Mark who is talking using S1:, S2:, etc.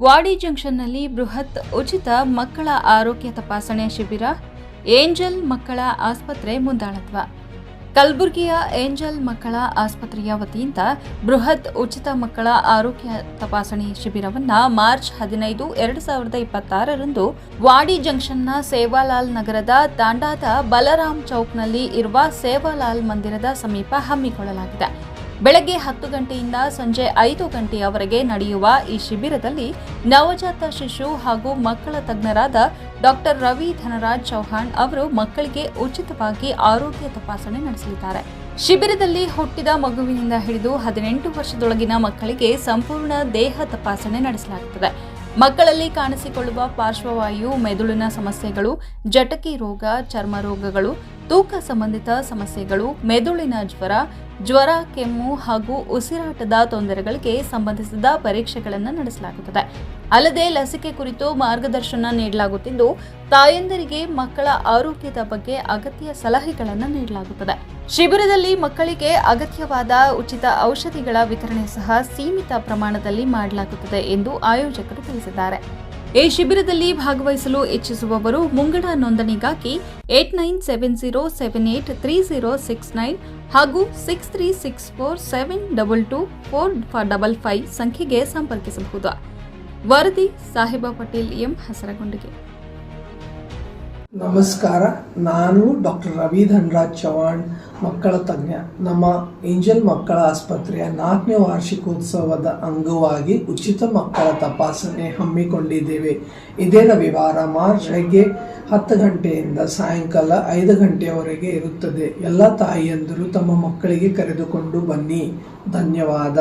S1: ವಾಡಿ ಜಂಕ್ಷನ್ನಲ್ಲಿ ಬೃಹತ್ ಉಚಿತ ಮಕ್ಕಳ ಆರೋಗ್ಯ ತಪಾಸಣೆ ಶಿಬಿರ. ಏಂಜಲ್ ಮಕ್ಕಳ ಆಸ್ಪತ್ರೆ ಮುಂದಾಳತ್ವ. ಕಲಬುರಗಿಯ ಏಂಜಲ್ ಮಕ್ಕಳ ಆಸ್ಪತ್ರೆಯ ವತಿಯಿಂದ ಬೃಹತ್ ಉಚಿತ ಮಕ್ಕಳ ಆರೋಗ್ಯ ತಪಾಸಣೆ ಶಿಬಿರವನ್ನು ಮಾರ್ಚ್ 15, 2026ರಂದು ವಾಡಿ ಜಂಕ್ಷನ್ನ ಸೇವಾಲಾಲ್ ನಗರದ ತಾಂಡಾದ ಬಲರಾಮ್ ಚೌಕ್ನಲ್ಲಿ ಇರುವ ಸೇವಾಲಾಲ್ ಮಂದಿರದ ಸಮೀಪ ಹಮ್ಮಿಕೊಳ್ಳಲಾಗಿದೆ. ಬೆಳಗ್ಗೆ 10 ಗಂಟೆಯಿಂದ ಸಂಜೆ 5 ಗಂಟೆಯವರೆಗೆ ನಡೆಯುವ ಈ ಶಿಬಿರದಲ್ಲಿ ನವಜಾತ ಶಿಶು ಹಾಗೂ ಮಕ್ಕಳ ತಜ್ಞರಾದ ಡಾಕ್ಟರ್ ರವಿ ಧನರಾಜ್ ಚೌಹಾಣ್ ಅವರು ಮಕ್ಕಳಿಗೆ ಉಚಿತವಾಗಿ ಆರೋಗ್ಯ ತಪಾಸಣೆ ನಡೆಸಲಿದ್ದಾರೆ. ಶಿಬಿರದಲ್ಲಿ ಹುಟ್ಟಿದ ಮಗುವಿನಿಂದ ಹಿಡಿದು 18 ವರ್ಷದೊಳಗಿನ ಮಕ್ಕಳಿಗೆ ಸಂಪೂರ್ಣ ದೇಹ ತಪಾಸಣೆ ನಡೆಸಲಾಗುತ್ತದೆ. ಮಕ್ಕಳಲ್ಲಿ ಕಾಣಿಸಿಕೊಳ್ಳುವ ಪಾರ್ಶ್ವವಾಯು, ಮೆದುಳಿನ ಸಮಸ್ಯೆಗಳು, ಜಠಕಿ ರೋಗ, ಚರ್ಮ ರೋಗಗಳು, ತೂಕ ಸಂಬಂಧಿತ ಸಮಸ್ಯೆಗಳು, ಮೆದುಳಿನ ಜ್ವರ, ಕೆಮ್ಮು ಹಾಗೂ ಉಸಿರಾಟದ ತೊಂದರೆಗಳಿಗೆ ಸಂಬಂಧಿಸಿದ ಪರೀಕ್ಷೆಗಳನ್ನು ನಡೆಸಲಾಗುತ್ತದೆ. ಅಲ್ಲದೆ ಲಸಿಕೆ ಕುರಿತು ಮಾರ್ಗದರ್ಶನ ನೀಡಲಾಗುತ್ತಿದ್ದು, ತಾಯಂದಿರಿಗೆ ಮಕ್ಕಳ ಆರೋಗ್ಯದ ಬಗ್ಗೆ ಅಗತ್ಯ ಸಲಹೆಗಳನ್ನು ನೀಡಲಾಗುತ್ತದೆ. ಶಿಬಿರದಲ್ಲಿ ಮಕ್ಕಳಿಗೆ ಅಗತ್ಯವಾದ ಉಚಿತ ಔಷಧಿಗಳ ವಿತರಣೆ ಸಹ ಸೀಮಿತ ಪ್ರಮಾಣದಲ್ಲಿ ಮಾಡಲಾಗುತ್ತದೆ ಎಂದು ಆಯೋಜಕರು ತಿಳಿಸಿದ್ದಾರೆ. ಈ ಶಿಬಿರದಲ್ಲಿ ಭಾಗವಹಿಸಲು ಇಚ್ಛಿಸುವವರು ಮುಂಗಡ ನೋಂದಣಿಗಾಗಿ 8970783069 ಹಾಗೂ 6364722455 ಸಂಖ್ಯೆಗೆ ಸಂಪರ್ಕಿಸಬಹುದು. ವರದಿ ಸಾಹಿಬ ಪಟೇಲ್ ಎಂ, ಹಸರಗುಂಡಿಗೆ.
S2: ನಮಸ್ಕಾರ, ನಾನು ಡಾಕ್ಟರ್ ರವಿ ಧನರಾಜ್ ಚೌಹಾಣ್, ಮಕ್ಕಳ ತಜ್ಞ. ನಮ್ಮ ಏಂಜಲ್ ಮಕ್ಕಳ ಆಸ್ಪತ್ರೆಯ 4ನೇ ವಾರ್ಷಿಕೋತ್ಸವದ ಅಂಗವಾಗಿ ಉಚಿತ ಮಕ್ಕಳ ತಪಾಸಣೆ ಹಮ್ಮಿಕೊಂಡಿದ್ದೇವೆ. ಇದೇ ರವಿವಾರ ಮಾರ್ಚ್ ಬೆಳಗ್ಗೆ 10 ಗಂಟೆಯಿಂದ ಸಾಯಂಕಾಲ 5 ಗಂಟೆಯವರೆಗೆ ಇರುತ್ತದೆ. ಎಲ್ಲ ತಾಯಿಯಂದಿರು ತಮ್ಮ ಮಕ್ಕಳಿಗೆ ಕರೆದುಕೊಂಡು ಬನ್ನಿ. ಧನ್ಯವಾದ.